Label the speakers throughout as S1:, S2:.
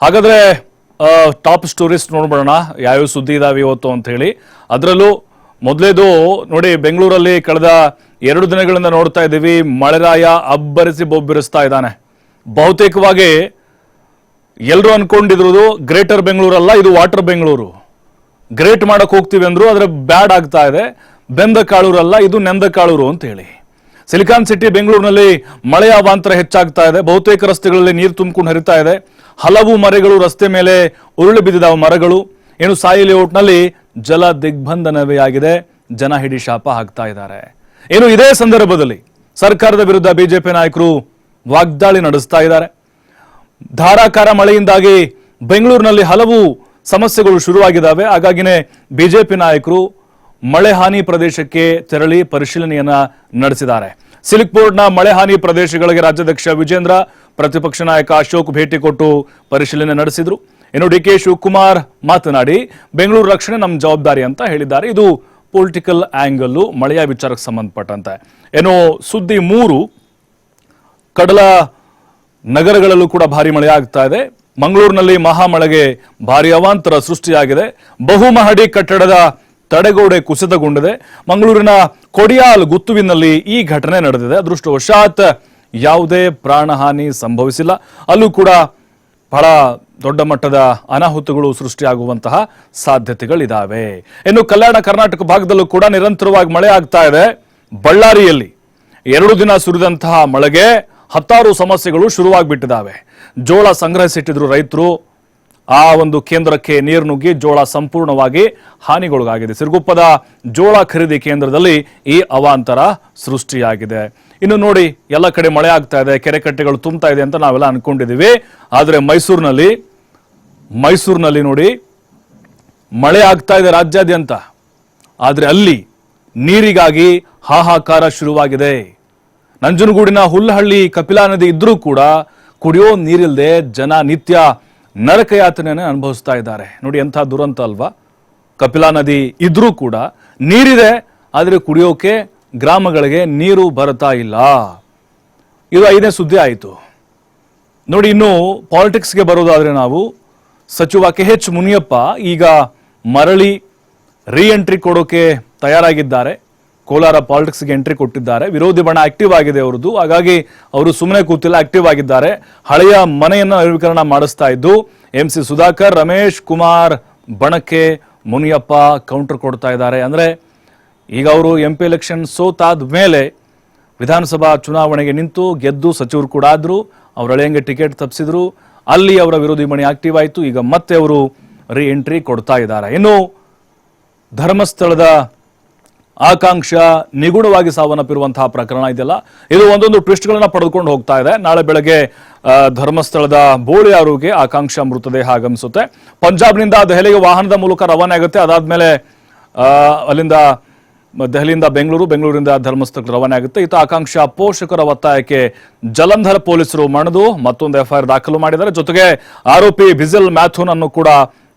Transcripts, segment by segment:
S1: ಹಾಗಾದ್ರೆ top stories ನೋಡ್ಬಿಡೋಣ ಯಾವ್ಯಾವ ಸುದ್ದಿ ಇದಾವೆ ಇವತ್ತು ಅಂತ ಹೇಳಿ. ಅದರಲ್ಲೂ ಮೊದಲೇದು ನೋಡಿ, ಬೆಂಗಳೂರಲ್ಲಿ ಕಳೆದ 2 ದಿನಗಳಿಂದ ನೋಡ್ತಾ ಇದ್ದೀವಿ, ಮಳೆರಾಯ ಅಬ್ಬರಿಸಿ ಬೊಬ್ಬಿರಿಸ್ತಾ ಇದ್ದಾನೆ. ಬಹುತೇಕವಾಗಿ ಎಲ್ಲರೂ ಅನ್ಕೊಂಡಿದ್ರು ಗ್ರೇಟರ್ ಬೆಂಗಳೂರಲ್ಲ, ಇದು ವಾಟರ್ ಬೆಂಗಳೂರು. ಗ್ರೇಟ್ ಮಾಡಕ್ ಹೋಗ್ತೀವಿ ಅಂದ್ರು, ಆದ್ರೆ ಬ್ಯಾಡ್ ಆಗ್ತಾ ಇದೆ. ಬೆಂದ ಕಾಳೂರಲ್ಲ, ಇದು ನೆಂದ ಕಾಳೂರು ಅಂತ ಹೇಳಿ. ಸಿಲಿಕಾನ್ ಸಿಟಿ ಬೆಂಗಳೂರಿನಲ್ಲಿ ಮಳೆಯ ಅವಾಂತರ ಹೆಚ್ಚಾಗ್ತಾ ಇದೆ. ಬಹುತೇಕ ರಸ್ತೆಗಳಲ್ಲಿ ನೀರು ತುಂಬಿಕೊಂಡು ಹರಿತಾ ಇದೆ. ಹಲವು ಮರಗಳು ರಸ್ತೆ ಮೇಲೆ ಉರುಳಿ ಬಿದ್ದಿದ್ದಾವ ಮರಗಳು. ಏನು ಸಾಯಿ ಲೇಔಟ್ನಲ್ಲಿ ಜಲ ದಿಗ್ಬಂಧನವೇ ಆಗಿದೆ. ಜನ ಹಿಡಿ ಶಾಪ ಹಾಕ್ತಾ ಇದ್ದಾರೆ. ಏನು ಇದೇ ಸಂದರ್ಭದಲ್ಲಿ ಸರ್ಕಾರದ ವಿರುದ್ಧ ಬಿಜೆಪಿ ನಾಯಕರು ವಾಗ್ದಾಳಿ ನಡೆಸ್ತಾ ಇದ್ದಾರೆ. ಧಾರಾಕಾರ ಮಳೆಯಿಂದಾಗಿ ಬೆಂಗಳೂರಿನಲ್ಲಿ ಹಲವು ಸಮಸ್ಯೆಗಳು ಶುರುವಾಗಿದ್ದಾವೆ. ಹಾಗಾಗಿನೇ ಬಿಜೆಪಿ ನಾಯಕರು ಮಳೆ ಹಾನಿ ಪ್ರದೇಶಕ್ಕೆ ತೆರಳಿ ಪರಿಶೀಲನೆಯನ್ನ ನಡೆಸಿದ್ದಾರೆ. ಸಿಲ್ಕ್ ಬೋರ್ಡ್ನ ಮಳೆ ಹಾನಿ ಪ್ರದೇಶಗಳಿಗೆ ರಾಜ್ಯಾಧ್ಯಕ್ಷ ವಿಜೇಂದ್ರ, ಪ್ರತಿಪಕ್ಷ ನಾಯಕ ಅಶೋಕ್ ಭೇಟಿ ಕೊಟ್ಟು ಪರಿಶೀಲನೆ ನಡೆಸಿದ್ರು. ಇನ್ನು ಡಿ ಕೆ ಶಿವಕುಮಾರ್ ಮಾತನಾಡಿ, ಬೆಂಗಳೂರು ರಕ್ಷಣೆ ನಮ್ಮ ಜವಾಬ್ದಾರಿ ಅಂತ ಹೇಳಿದ್ದಾರೆ. ಇದು ಪೊಲಿಟಿಕಲ್ ಆಂಗಲ್, ಮಳೆಯ ವಿಚಾರಕ್ಕೆ ಸಂಬಂಧಪಟ್ಟಂತೆ. ಏನು ಸುದ್ದಿ 3, ಕಡಲ ನಗರಗಳಲ್ಲೂ ಕೂಡ ಭಾರಿ ಮಳೆ ಆಗ್ತಾ ಇದೆ. ಮಂಗಳೂರಿನಲ್ಲಿ ಮಹಾಮಳೆಗೆ ಭಾರಿ ಅವಾಂತರ ಸೃಷ್ಟಿಯಾಗಿದೆ. ಬಹುಮಹಡಿ ಕಟ್ಟಡದ ತಡೆಗೋಡೆ ಕುಸಿತಗೊಂಡಿದೆ. ಮಂಗಳೂರಿನ ಕೊಡಿಯಾಲ್ ಗುತ್ತುವಿನಲ್ಲಿ ಈ ಘಟನೆ ನಡೆದಿದೆ. ಅದೃಷ್ಟವಶಾತ್ ಯಾವುದೇ ಪ್ರಾಣಹಾನಿ ಸಂಭವಿಸಿಲ್ಲ. ಅಲ್ಲೂ ಕೂಡ ಬಹಳ ದೊಡ್ಡ ಮಟ್ಟದ ಅನಾಹುತಗಳು ಸೃಷ್ಟಿಯಾಗುವಂತಹ ಸಾಧ್ಯತೆಗಳಿದ್ದಾವೆ. ಇನ್ನು ಕಲ್ಯಾಣ ಕರ್ನಾಟಕ ಭಾಗದಲ್ಲೂ ಕೂಡ ನಿರಂತರವಾಗಿ ಮಳೆ ಆಗ್ತಾ ಇದೆ. ಬಳ್ಳಾರಿಯಲ್ಲಿ 2 ದಿನ ಸುರಿದಂತಹ ಮಳೆಗೆ 10 ಸಮಸ್ಯೆಗಳು ಶುರುವಾಗ್ಬಿಟ್ಟಿದ್ದಾವೆ. ಜೋಳ ಸಂಗ್ರಹಿಸಿಟ್ಟಿದ್ರು ರೈತರು. ಆ ಒಂದು ಕೇಂದ್ರಕ್ಕೆ ನೀರು ನುಗ್ಗಿ ಜೋಳ ಸಂಪೂರ್ಣವಾಗಿ ಹಾನಿಗೊಳಗಾಗಿದೆ. ಸಿರುಗುಪ್ಪದ ಜೋಳ ಖರೀದಿ ಕೇಂದ್ರದಲ್ಲಿ ಈ ಅವಾಂತರ ಸೃಷ್ಟಿಯಾಗಿದೆ. ಇನ್ನು ನೋಡಿ, ಎಲ್ಲ ಕಡೆ ಮಳೆ ಆಗ್ತಾ ಇದೆ, ಕೆರೆ ಕಟ್ಟೆಗಳು ತುಂಬ್ತಾ ಇದೆ ಅಂತ ನಾವೆಲ್ಲ ಅನ್ಕೊಂಡಿದೀವಿ. ಆದರೆ ಮೈಸೂರಿನಲ್ಲಿ ನೋಡಿ ಮಳೆ ಆಗ್ತಾ ಇದೆ ರಾಜ್ಯಾದ್ಯಂತ. ಆದ್ರೆ ಅಲ್ಲಿ ನೀರಿಗಾಗಿ ಹಾಹಾಕಾರ ಶುರುವಾಗಿದೆ. ನಂಜನಗೂಡಿನ ಹುಲ್ಲಹಳ್ಳಿ ಕಪಿಲಾ ನದಿ ಇದ್ರೂ ಕೂಡ ಕುಡಿಯೋ ನೀರಿಲ್ಲದೆ ಜನ ನಿತ್ಯ ನರಕಯಾತನೆಯನ್ನು ಅನುಭವಿಸ್ತಾ ಇದ್ದಾರೆ. ನೋಡಿ ಎಂಥ ದುರಂತ ಅಲ್ವಾ. ಕಪಿಲಾ ನದಿ ಇದ್ರೂ ಕೂಡ ನೀರಿದೆ, ಆದರೆ ಕುಡಿಯೋಕೆ ಗ್ರಾಮಗಳಿಗೆ ನೀರು ಬರ್ತಾ ಇಲ್ಲ. ಇದು 5ನೇ ಸುದ್ದಿ ಆಯಿತು. ನೋಡಿ, ಇನ್ನು ಪಾಲಿಟಿಕ್ಸ್ಗೆ ಬರೋದಾದ್ರೆ ನಾವು, ಸಚಿವ KH ಮುನಿಯಪ್ಪ ಈಗ ಮರಳಿ ಎಂಟ್ರಿ ಕೊಡೋಕೆ ತಯಾರಾಗಿದ್ದಾರೆ. ಕೋಲಾರ ಪಾಲಿಟಿಕ್ಸ್ಗೆ ಎಂಟ್ರಿ ಕೊಟ್ಟಿದ್ದಾರೆ. ವಿರೋಧಿ ಬಣ ಆಕ್ಟಿವ್ ಆಗಿದೆ ಅವರದ್ದು. ಹಾಗಾಗಿ ಅವರು ಸುಮ್ಮನೆ ಕೂತಿಲ್ಲ, ಆಕ್ಟಿವ್ ಆಗಿದ್ದಾರೆ. ಹಳೆಯ ಮನೆಯನ್ನ ನವೀಕರಣ ಮಾಡಿಸ್ತಾ ಇದ್ದು MC ಸುಧಾಕರ್, ರಮೇಶ್ ಕುಮಾರ್ ಬಣಕ್ಕೆ ಮುನಿಯಪ್ಪ ಕೌಂಟರ್ ಕೊಡ್ತಾ ಇದ್ದಾರೆ. ಅಂದ್ರೆ ಈಗ ಅವರು MP ಎಲೆಕ್ಷನ್ ಸೋತಾದ ಮೇಲೆ ವಿಧಾನಸಭಾ ಚುನಾವಣೆಗೆ ನಿಂತು ಗೆದ್ದು ಸಚಿವರು ಕೂಡ ಆದ್ರು. ಅವ್ರ ಹಳೆಯಂಗೆ ಟಿಕೆಟ್ ತಪ್ಪಿಸಿದ್ರು. ಅಲ್ಲಿ ಅವರ ವಿರೋಧಿ ಬಣ ಆಕ್ಟಿವ್ ಆಯಿತು. ಈಗ ಮತ್ತೆ ಅವರು ಎಂಟ್ರಿ ಕೊಡ್ತಾ ಇದ್ದಾರೆ. ಇನ್ನು ಧರ್ಮಸ್ಥಳದ ಆಕಾಂಕ್ಷ ನಿಗೂಢವಾಗಿ ಸಾವನ್ನಪ್ಪಿರುವಂತಹ ಪ್ರಕರಣ ಇದೆಯಲ್ಲ, ಇದು ಒಂದೊಂದು ಟ್ವಿಸ್ಟ್ಗಳನ್ನ ಪಡೆದುಕೊಂಡು ಹೋಗ್ತಾ ಇದೆ. ನಾಳೆ ಬೆಳಗ್ಗೆ ಧರ್ಮಸ್ಥಳದ ಬೋಳಿಯಾರುಗೆ ಆಕಾಂಕ್ಷ ಮೃತದೇಹ ಆಗಮಿಸುತ್ತೆ. ಪಂಜಾಬ್ನಿಂದ ದೆಹಲಿಗೆ ವಾಹನದ ಮೂಲಕ ರವಾನೆ ಆಗುತ್ತೆ. ಅದಾದ್ಮೇಲೆ ಅಲ್ಲಿಂದ ದೆಹಲಿಯಿಂದ ಬೆಂಗಳೂರಿಂದ ಧರ್ಮಸ್ಥಳಕ್ಕೆ ರವಾನೆ ಆಗುತ್ತೆ. ಈತ ಆಕಾಂಕ್ಷ ಪೋಷಕರ ಒತ್ತಾಯಕ್ಕೆ ಜಲಂಧರ್ ಪೊಲೀಸರು ಮಣಿದು ಮತ್ತೊಂದು FIR ದಾಖಲು ಮಾಡಿದ್ದಾರೆ. ಜೊತೆಗೆ ಆರೋಪಿ ಬಿಜಿಲ್ ಮ್ಯಾಥೂನ್ ಅನ್ನು ಕೂಡ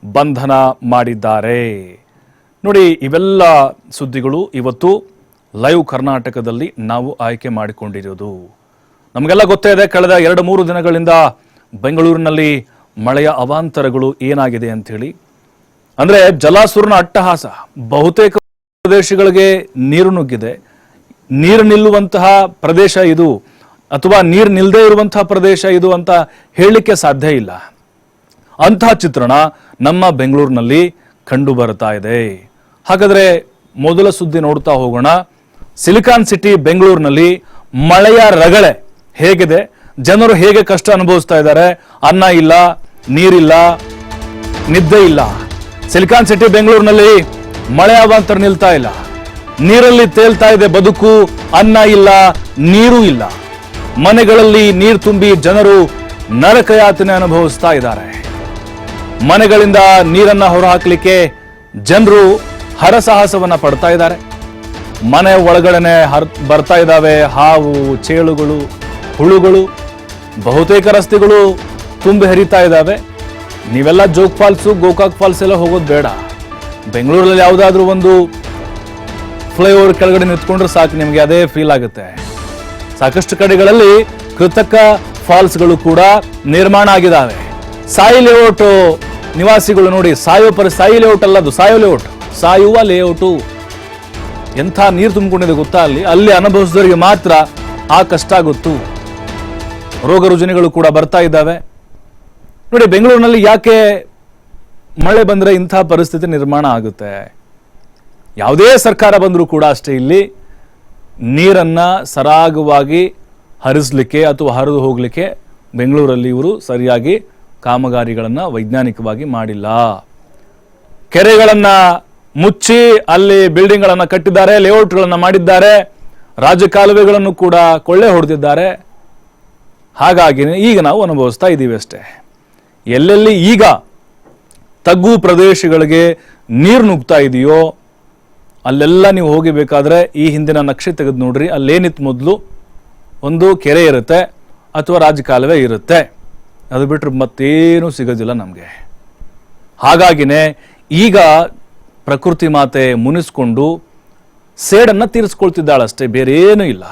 S1: ಬಂಧನ ಮಾಡಿದ್ದಾರೆ. ನೋಡಿ, ಇವೆಲ್ಲ ಸುದ್ದಿಗಳು ಇವತ್ತು ಲೈವ್ ಕರ್ನಾಟಕದಲ್ಲಿ ನಾವು ಆಯ್ಕೆ ಮಾಡಿಕೊಂಡಿರೋದು. ನಮಗೆಲ್ಲ ಗೊತ್ತೇ ಇದೆ, ಕಳೆದ 2-3 ದಿನಗಳಿಂದ ಬೆಂಗಳೂರಿನಲ್ಲಿ ಮಳೆಯ ಅವಾಂತರಗಳು ಏನಾಗಿದೆ ಅಂತ ಹೇಳಿ. ಅಂದ್ರೆ ಜಲಾಸುರನ ಅಟ್ಟಹಾಸ. ಬಹುತೇಕ ಪ್ರದೇಶಗಳಿಗೆ ನೀರು ನುಗ್ಗಿದೆ. ನೀರು ನಿಲ್ಲುವಂತಹ ಪ್ರದೇಶ ಇದು ಅಥವಾ ನೀರು ನಿಲ್ಲದೇ ಇರುವಂತಹ ಪ್ರದೇಶ ಇದು ಅಂತ ಹೇಳಲಿಕ್ಕೆ ಸಾಧ್ಯ ಇಲ್ಲ. ಅಂತಹ ಚಿತ್ರಣ ನಮ್ಮ ಬೆಂಗಳೂರಿನಲ್ಲಿ ಕಂಡು ಬರ್ತಾ ಇದೆ. ಹಾಗಾದ್ರೆ ಮೊದಲ ಸುದ್ದಿ ನೋಡ್ತಾ ಹೋಗೋಣ. ಸಿಲಿಕಾನ್ ಸಿಟಿ ಬೆಂಗಳೂರಿನಲ್ಲಿ ಮಳೆಯ ರಗಳೆ ಹೇಗಿದೆ, ಜನರು ಹೇಗೆ ಕಷ್ಟ ಅನುಭವಿಸ್ತಾ ಇದ್ದಾರೆ. ಅನ್ನ ಇಲ್ಲ, ನೀರಿಲ್ಲ, ನಿದ್ದೆ ಇಲ್ಲ. ಸಿಲಿಕಾನ್ ಸಿಟಿ ಬೆಂಗಳೂರಿನಲ್ಲಿ ಮಳೆ ಅವಾಂತರ ನಿಲ್ತಾ ಇಲ್ಲ. ನೀರಲ್ಲಿ ತೇಲ್ತಾ ಇದೆ ಬದುಕು. ಅನ್ನ ಇಲ್ಲ, ನೀರು ಇಲ್ಲ. ಮನೆಗಳಲ್ಲಿ ನೀರು ತುಂಬಿ ಜನರು ನರಕಯಾತನೆ ಅನುಭವಿಸ್ತಾ ಇದ್ದಾರೆ. ಮನೆಗಳಿಂದ ನೀರನ್ನ ಹೊರಹಾಕಲಿಕ್ಕೆ ಜನರು ಹರಸಾಹಸವನ್ನ ಪಡ್ತಾ ಇದ್ದಾರೆ. ಮನೆ ಒಳಗಡೆ ಬರ್ತಾ ಇದ್ದಾವೆ ಹಾವು, ಚೇಳುಗಳು, ಹುಳುಗಳು. ಬಹುತೇಕ ರಸ್ತೆಗಳು ತುಂಬಿ ಹರಿತಾ ಇದ್ದಾವೆ. ನೀವೆಲ್ಲ ಜೋಗ್ ಫಾಲ್ಸು, ಗೋಕಾಕ್ ಫಾಲ್ಸ್ ಎಲ್ಲ ಹೋಗೋದು ಬೇಡ. ಬೆಂಗಳೂರಲ್ಲಿ ಯಾವುದಾದ್ರೂ ಒಂದು ಫ್ಲೈಓವರ್ ಕೆಳಗಡೆ ನಿಂತ್ಕೊಂಡ್ರೆ ಸಾಕು, ನಿಮಗೆ ಅದೇ ಫೀಲ್ ಆಗುತ್ತೆ. ಸಾಕಷ್ಟು ಕಡೆಗಳಲ್ಲಿ ಕೃತಕ ಫಾಲ್ಸ್ಗಳು ಕೂಡ ನಿರ್ಮಾಣ ಆಗಿದ್ದಾವೆ. ಸಾಯಿ ಲೇಔಟ್ ನಿವಾಸಿಗಳು ನೋಡಿ, ಸಾಯಿ ಲೇಔಟ್ ಅಲ್ಲ, ಅದು ಸಾಯೋ ಲೇಔಟ್, ಸಾಯುವ ಲೇಔಟು. ಎಂಥ ನೀರು ತುಂಬಿಕೊಂಡಿದೆ ಗೊತ್ತಾ ಅಲ್ಲಿ. ಅಲ್ಲಿ ಅನುಭವಿಸಿದವರಿಗೆ ಮಾತ್ರ ಆ ಕಷ್ಟ ಗೊತ್ತು. ರೋಗ ರುಜಿನಗಳು ಕೂಡ ಬರ್ತಾ ಇದ್ದಾವೆ ನೋಡಿ. ಬೆಂಗಳೂರಿನಲ್ಲಿ ಯಾಕೆ ಮಳೆ ಬಂದರೆ ಇಂಥ ಪರಿಸ್ಥಿತಿ ನಿರ್ಮಾಣ ಆಗುತ್ತೆ? ಯಾವುದೇ ಸರ್ಕಾರ ಬಂದರೂ ಕೂಡ ಅಷ್ಟೇ, ಇಲ್ಲಿ ನೀರನ್ನ ಸರಾಗವಾಗಿ ಹರಿಸಲಿಕ್ಕೆ ಅಥವಾ ಹರಿದು ಹೋಗಲಿಕ್ಕೆ ಬೆಂಗಳೂರಲ್ಲಿ ಇವರು ಸರಿಯಾಗಿ ಕಾಮಗಾರಿಗಳನ್ನು ವೈಜ್ಞಾನಿಕವಾಗಿ ಮಾಡಿಲ್ಲ. ಕೆರೆಗಳನ್ನು ಮುಚ್ಚಿ ಅಲ್ಲಿ ಬಿಲ್ಡಿಂಗ್ಗಳನ್ನು ಕಟ್ಟಿದ್ದಾರೆ, ಲೇಔಟ್ಗಳನ್ನು ಮಾಡಿದ್ದಾರೆ, ರಾಜಕಾಲುವೆಗಳನ್ನು ಕೂಡ ಕೊಳ್ಳೆ ಹೊಡೆದಿದ್ದಾರೆ. ಹಾಗಾಗಿ ಈಗ ನಾವು ಅನುಭವಿಸ್ತಾ ಇದ್ದೀವಿ ಅಷ್ಟೇ. ಎಲ್ಲೆಲ್ಲಿ ಈಗ ತಗ್ಗು ಪ್ರದೇಶಗಳಿಗೆ ನೀರು ನುಗ್ತಾ ಇದೆಯೋ ಅಲ್ಲೆಲ್ಲ ನೀವು ಹೋಗಿಬೇಕಾದ್ರೆ ಈ ಹಿಂದಿನ ನಕ್ಷೆ ತೆಗೆದು ನೋಡ್ರಿ. ಅಲ್ಲೇನಿತ್ತು ಮೊದಲು ಒಂದು ಕೆರೆ ಇರುತ್ತೆ ಅಥವಾ ರಾಜಕಾಲುವೆ ಇರುತ್ತೆ, ಅದು ಬಿಟ್ಟರೆ ಮತ್ತೇನೂ ಸಿಗೋದಿಲ್ಲ ನಮಗೆ. ಹಾಗಾಗಿನೇ ಈಗ ಪ್ರಕೃತಿ ಮಾತೆ ಮುನಿಸ್ಕೊಂಡು ಸೇಡನ್ನು ತೀರಿಸ್ಕೊಳ್ತಿದ್ದಾಳಷ್ಟೇ, ಬೇರೆ ಏನೂ ಇಲ್ಲ.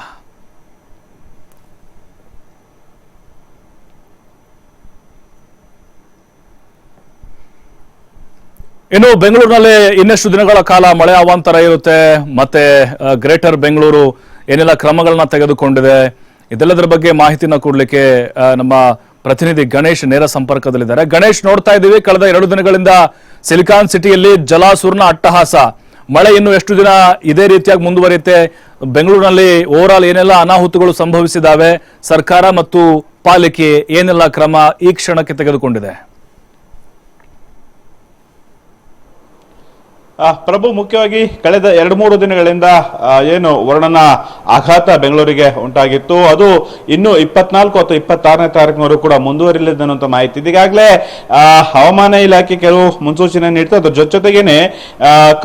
S1: ಇನ್ನು ಬೆಂಗಳೂರಿನಲ್ಲಿ ಇನ್ನೆಷ್ಟು ದಿನಗಳ ಕಾಲ ಮಳೆ ಅವಾಂತರ ಇರುತ್ತೆ, ಮತ್ತೆ ಗ್ರೇಟರ್ ಬೆಂಗಳೂರು ಏನೆಲ್ಲ ಕ್ರಮಗಳನ್ನ ತೆಗೆದುಕೊಂಡಿದೆ, ಇದೆಲ್ಲದರ ಬಗ್ಗೆ ಮಾಹಿತಿನ ಕೊಡ್ಲಿಕ್ಕೆ ನಮ್ಮ ಪ್ರತಿನಿಧಿ ಗಣೇಶ್ ನೇರ ಸಂಪರ್ಕದಲ್ಲಿದ್ದಾರೆ. ಗಣೇಶ್, ನೋಡ್ತಾ ಇದ್ದೀವಿ ಕಳೆದ 2 ದಿನಗಳಿಂದ ಸಿಲಿಕಾನ್ ಸಿಟಿಯಲ್ಲಿ ಜಲಾಸುರನ ಅಟ್ಟಹಾಸ. ಮಳೆ ಇನ್ನು ಎಷ್ಟು ದಿನ ಇದೇ ರೀತಿಯಾಗಿ ಮುಂದುವರಿಯುತ್ತೆ? ಬೆಂಗಳೂರಿನಲ್ಲಿ ಓವರ್ ಆಲ್ ಏನೆಲ್ಲ ಅನಾಹುತಗಳು ಸಂಭವಿಸಿದಾವೆ? ಸರ್ಕಾರ ಮತ್ತು ಪಾಲಿಕೆ ಏನೆಲ್ಲ ಕ್ರಮ ಈ ಕ್ಷಣಕ್ಕೆ ತೆಗೆದುಕೊಂಡಿದೆ?
S2: ಪ್ರಭು, ಮುಖ್ಯವಾಗಿ ಕಳೆದ 2-3 ದಿನಗಳಿಂದ ಏನು ವರ್ಣನ ಆಘಾತ ಬೆಂಗಳೂರಿಗೆ ಉಂಟಾಗಿತ್ತು, ಅದು ಇನ್ನು 24 ಅಥವಾ 26ನೇ ತಾರೀಕಿನವರೆಗೂ ಕೂಡ ಮುಂದುವರಿಲಿದೆ ಅನ್ನುವಂಥ ಮಾಹಿತಿ. ಈಗಾಗಲೇ ಹವಾಮಾನ ಇಲಾಖೆ ಕೆಲವು ಮುನ್ಸೂಚನೆ ನೀಡ್ತಾ, ಅದ್ರ ಜೊತೆಗೇನೆ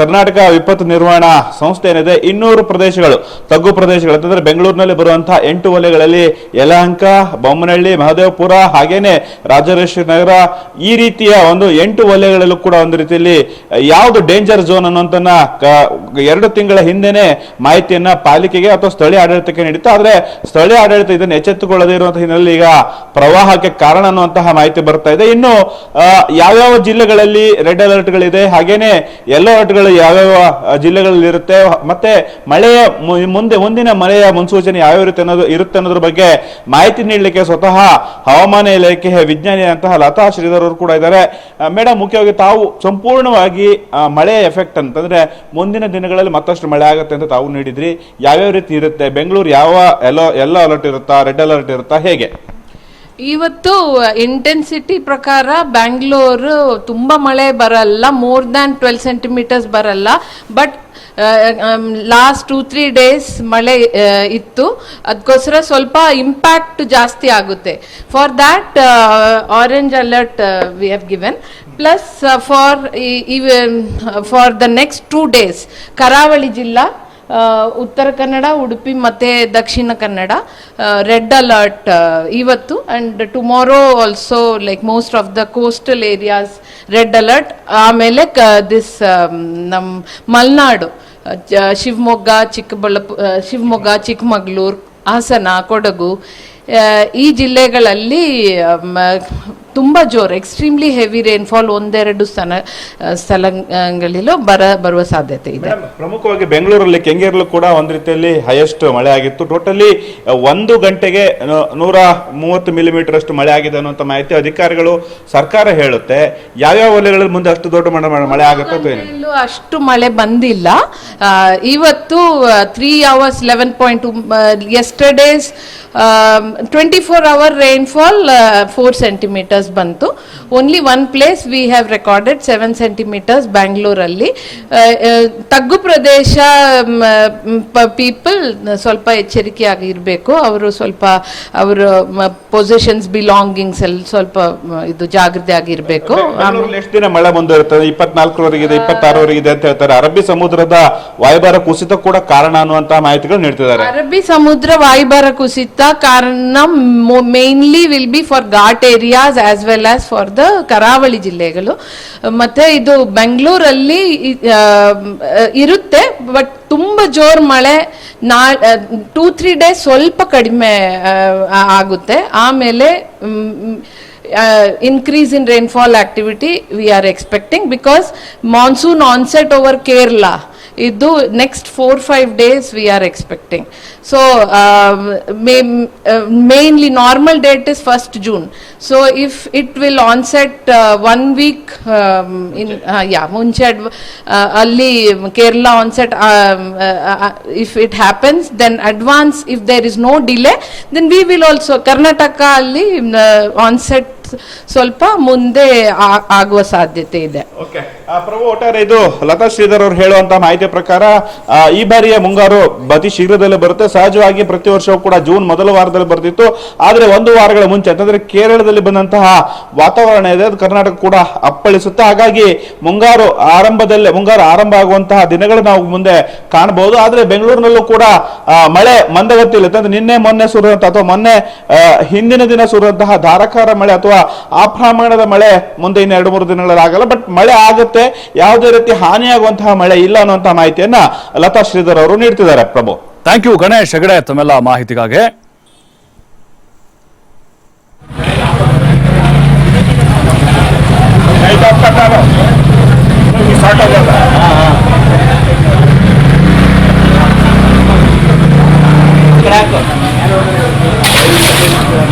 S2: ಕರ್ನಾಟಕ ವಿಪತ್ತು ನಿರ್ವಹಣಾ ಸಂಸ್ಥೆ ಏನಿದೆ 200 ಪ್ರದೇಶಗಳು, ತಗ್ಗು ಪ್ರದೇಶಗಳು ಅಂತಂದ್ರೆ ಬೆಂಗಳೂರಿನಲ್ಲಿ ಬರುವಂತಹ 8 ವಲಯಗಳಲ್ಲಿ ಯಲಹಂಕ, ಬೊಮ್ಮನಹಳ್ಳಿ, ಮಹದೇವಪುರ, ಹಾಗೇನೆ ರಾಜರಾಜೇಶ್ವರಿ ನಗರ, ಈ ರೀತಿಯ ಒಂದು 8 ವಲಯಗಳಲ್ಲೂ ಕೂಡ ಒಂದು ರೀತಿಯಲ್ಲಿ ಯಾವುದು ಡೇಂಜರ್ ಝೋನ್ ಅನ್ನುವಂತನ್ನ 2 ತಿಂಗಳ ಹಿಂದೆನೆ ಮಾಹಿತಿಯನ್ನ ಪಾಲಿಕೆಗೆ ಅಥವಾ ಸ್ಥಳೀಯ ಆಡಳಿತಕ್ಕೆ ನೀಡಿತ್ತು. ಆದ್ರೆ ಸ್ಥಳೀಯ ಆಡಳಿತ ಇದನ್ನು ಎಚ್ಚೆತ್ತುಕೊಳ್ಳದೇ ಇರುವಂತಹ ಹಿನ್ನೆಲೆಯಲ್ಲಿ ಈಗ ಪ್ರವಾಹಕ್ಕೆ ಕಾರಣ ಅನ್ನುವಂತಹ ಮಾಹಿತಿ ಬರ್ತಾ ಇದೆ. ಇನ್ನು ಯಾವ್ಯಾವ ಜಿಲ್ಲೆಗಳಲ್ಲಿ ರೆಡ್ ಅಲರ್ಟ್ಗಳಿದೆ, ಹಾಗೇನೆ ಯೆಲ್ಲೋ ಅಲರ್ಟ್ಗಳು ಯಾವ್ಯಾವ ಜಿಲ್ಲೆಗಳಲ್ಲಿ ಇರುತ್ತೆ, ಮತ್ತೆ ಮಳೆಯ ಮುಂದಿನ ಮಳೆಯ ಮುನ್ಸೂಚನೆ ಯಾವ್ಯಾವ ಇರುತ್ತೆ ಅನ್ನೋದ್ರ ಬಗ್ಗೆ ಮಾಹಿತಿ ನೀಡಲಿಕ್ಕೆ ಸ್ವತಃ ಹವಾಮಾನ ಇಲಾಖೆ ವಿಜ್ಞಾನಿಯಂತಹ ಲತಾ ಶ್ರೀಧರ್ ಅವರು ಕೂಡ ಇದ್ದಾರೆ. ಮೇಡಮ್, ಮುಖ್ಯವಾಗಿ ತಾವು ಸಂಪೂರ್ಣವಾಗಿ ಮಳೆ ಎಫೆಕ್ಟ್ ಅಂತಂದ್ರೆ ಮುಂದಿನ ದಿನಗಳಲ್ಲಿ ಮತ್ತಷ್ಟು ಮಳೆ ಆಗುತ್ತೆ ಅಂತ ತಾವು ನೀಡಿದ್ರಿ. ಯಾವ್ಯಾವ ರೀತಿ ಇರುತ್ತೆ? ಬೆಂಗಳೂರು ಯಾವ ಎಲ್ಲೋ ಅಲರ್ಟ್ ಇರುತ್ತಾ, ರೆಡ್ ಅಲರ್ಟ್ ಇರುತ್ತಾ, ಹೇಗೆ?
S3: ಇವತ್ತು ಇಂಟೆನ್ಸಿಟಿ ಪ್ರಕಾರ ಬ್ಯಾಂಗ್ಳೂರು ತುಂಬಾ ಮಳೆ ಬರಲ್ಲ, ಮೋರ್ ದ್ಯಾನ್ 12 ಸೆಂಟಿಮೀಟರ್ಸ್ ಬರಲ್ಲ. ಬಟ್ ಲಾಸ್ಟ್ 2-3 ಡೇಸ್ ಮಳೆ ಇತ್ತು, ಅದಕ್ಕೋಸ್ಕರ ಸ್ವಲ್ಪ ಇಂಪ್ಯಾಕ್ಟ್ ಜಾಸ್ತಿ ಆಗುತ್ತೆ. For that orange alert we have given. Plus for the next 2 days ಕರಾವಳಿ ಜಿಲ್ಲಾ, ಉತ್ತರ ಕನ್ನಡ, ಉಡುಪಿ ಮತ್ತೆ ದಕ್ಷಿಣ ಕನ್ನಡ ರೆಡ್ ಅಲರ್ಟ್ ಇವತ್ತು, and tomorrow also like most of the coastal areas red alert. ಆಮೇಲೆ ನಮ್ಮ ಮಲೆನಾಡು, ಶಿವಮೊಗ್ಗ, ಚಿಕ್ಕಮಗಳೂರು, ಹಾಸನ, ಕೊಡಗು, ಈ ಜಿಲ್ಲೆಗಳಲ್ಲಿ ತುಂಬ ಜೋರು ಎಕ್ಸ್ಟ್ರೀಮ್ಲಿ ಹೆವಿ ರೈನ್ಫಾಲ್ 1-2 ಸ್ಥಳಗಳಲ್ಲೂ ಬರುವ ಸಾಧ್ಯತೆ ಇದೆ.
S2: ಪ್ರಮುಖವಾಗಿ ಬೆಂಗಳೂರಲ್ಲಿ ಕೆಂಗೇರಲ್ಲೂ ಕೂಡ ಒಂದು ರೀತಿಯಲ್ಲಿ ಹೈಯೆಸ್ಟ್ ಮಳೆ ಆಗಿತ್ತು. ಟೋಟಲಿ 1 ಗಂಟೆಗೆ 130 ಮಿಲಿಮೀಟರ್ ಅಷ್ಟು ಮಳೆ ಆಗಿದೆ ಅನ್ನುವಂಥ ಮಾಹಿತಿ ಅಧಿಕಾರಿಗಳು, ಸರ್ಕಾರ ಹೇಳುತ್ತೆ. ಯಾವ್ಯಾವ ವಲಯಗಳಲ್ಲಿ ಮುಂದೆ ಅಷ್ಟು ದೊಡ್ಡ ಮಳೆ ಆಗುತ್ತೆ?
S3: ಅಷ್ಟು ಮಳೆ ಬಂದಿಲ್ಲ. ಇವತ್ತು 3 hours 11.2, ಯೆಸ್ಟರ್ಡೇಸ್ 24 hour rainfall 4 centimeters ಬಂತು. Only 1 place we have recorded 7 centimeters ಬ್ಯಾಂಗ್ಳೂರಲ್ಲಿ. ತಗ್ಗು ಪ್ರದೇಶ ಪೀಪಲ್ ಸ್ವಲ್ಪ ಎಚ್ಚರಿಕೆಯಾಗಿ ಇರಬೇಕು. ಅವರು ಸ್ವಲ್ಪ ಅವರ ಪೊಸಿಷನ್ಸ್ ಬಿಲಾಂಗಿಂಗ್ಸ್ ಅಲ್ಲಿ ಸ್ವಲ್ಪ ಇದು ಜಾಗೃತಿ ಆಗಿರ್ಬೇಕು.
S2: ಎಷ್ಟು ದಿನ ಮಳೆ ಮುಂದುವರಿಯುತ್ತದೆ? 24ರವರೆಗಿದೆ, 26ರವರೆಗಿದೆ ಅಂತ ಹೇಳ್ತಾರೆ. ಅರಬ್ಬಿ ಸಮುದ್ರದ ವಾಯುಭಾರ ಕುಸಿತ ಕೂಡ ಕಾರಣ ಅನ್ನುವಂತಹ ಮಾಹಿತಿಗಳು ನೀಡ್ತಿದ್ದಾರೆ.
S3: ಅರಬ್ಬಿ ಸಮುದ್ರ ವಾಯುಭಾರ ಕುಸಿತ ಕಾರಣ mainly will be for ghat areas as well as for the ಕರಾವಳಿ ಜಿಲ್ಲೆಗಳು. ಮತ್ತೆ ಇದು ಬೆಂಗಳೂರಲ್ಲಿ ಇರುತ್ತೆ, ಬಟ್ ತುಂಬಾ ಜೋರ್ ಮಳೆ 2-3 ಡೇಸ್ ಸ್ವಲ್ಪ ಕಡಿಮೆ ಆಗುತ್ತೆ. ಆಮೇಲೆ increase in rainfall activity we are expecting, because monsoon onset over Kerala ಇದು next 4-5 days we are expecting. So mainly normal date is 1st June. So if it will onset 1 week in ಮುಂಚೆ ಅಲ್ಲಿ Kerala onset, if it happens, then advance, if there is no delay, then we will also Karnataka ಅಲ್ಲಿ onset ಸ್ವಲ್ಪ ಮುಂದೆ ಆಗುವ ಸಾಧ್ಯತೆ ಇದೆ.
S2: Okay ಪ್ರಭು, ಒಟ್ಟಾರೆ ಇದು ಲತಾ ಶ್ರೀಧರ್ ಅವರು ಹೇಳುವಂತ ಮಾಹಿತಿ ಪ್ರಕಾರ ಈ ಬಾರಿಯ ಮುಂಗಾರು ಅತಿ ಶೀಘ್ರದಲ್ಲೇ ಬರುತ್ತೆ. ಸಹಜವಾಗಿ ಪ್ರತಿ ವರ್ಷವೂ ಕೂಡ ಜೂನ್ ಮೊದಲ ವಾರದಲ್ಲಿ ಬರ್ತಿತ್ತು, ಆದ್ರೆ 1 ವಾರಗಳ ಮುಂಚೆ ಅಂತಂದ್ರೆ ಕೇರಳದಲ್ಲಿ ಬಂದಂತಹ ವಾತಾವರಣ ಇದೆ, ಅದು ಕರ್ನಾಟಕ ಕೂಡ ಅಪ್ಪಳಿಸುತ್ತೆ. ಹಾಗಾಗಿ ಮುಂಗಾರು ಆರಂಭ ಆಗುವಂತಹ ದಿನಗಳು ನಾವು ಮುಂದೆ ಕಾಣಬಹುದು. ಆದ್ರೆ ಬೆಂಗಳೂರಿನಲ್ಲೂ ಕೂಡ ಮಳೆ ಮಂದಗತಿಯಲ್ಲಿ, ಅಂತಂದ್ರೆ ನಿನ್ನೆ ಮೊನ್ನೆ ಸುರಿದಂತಹ ಅಥವಾ ಮೊನ್ನೆ ಹಿಂದಿನ ದಿನ ಸುರಿದಂತಹ ಧಾರಾಕಾರ ಮಳೆ ಅಥವಾ ಆ ಪ್ರಮಾಣದ ಮಳೆ ಮುಂದೆ ಇನ್ನು 2-3 ದಿನಗಳಲ್ಲಿ ಆಗಲ್ಲ. ಬಟ್ ಮಳೆ ಆಗುತ್ತೆ, ಯಾವುದೇ ರೀತಿ ಹಾನಿಯಾಗುವಂತಹ ಮಳೆ ಇಲ್ಲ ಅನ್ನುವಂತಹ ಮಾಹಿತಿಯನ್ನ ಲತಾ ಶ್ರೀಧರ್ ಅವರು ನೀಡ್ತಿದ್ದಾರೆ. ಪ್ರಭು,
S1: ಥ್ಯಾಂಕ್ ಯು ಗಣೇಶ್ ಹೆಗಡೆ ತಮ್ಮೆಲ್ಲ ಮಾಹಿತಿಗಾಗಿ.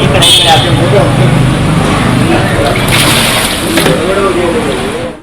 S4: ಈ ಕಡೆ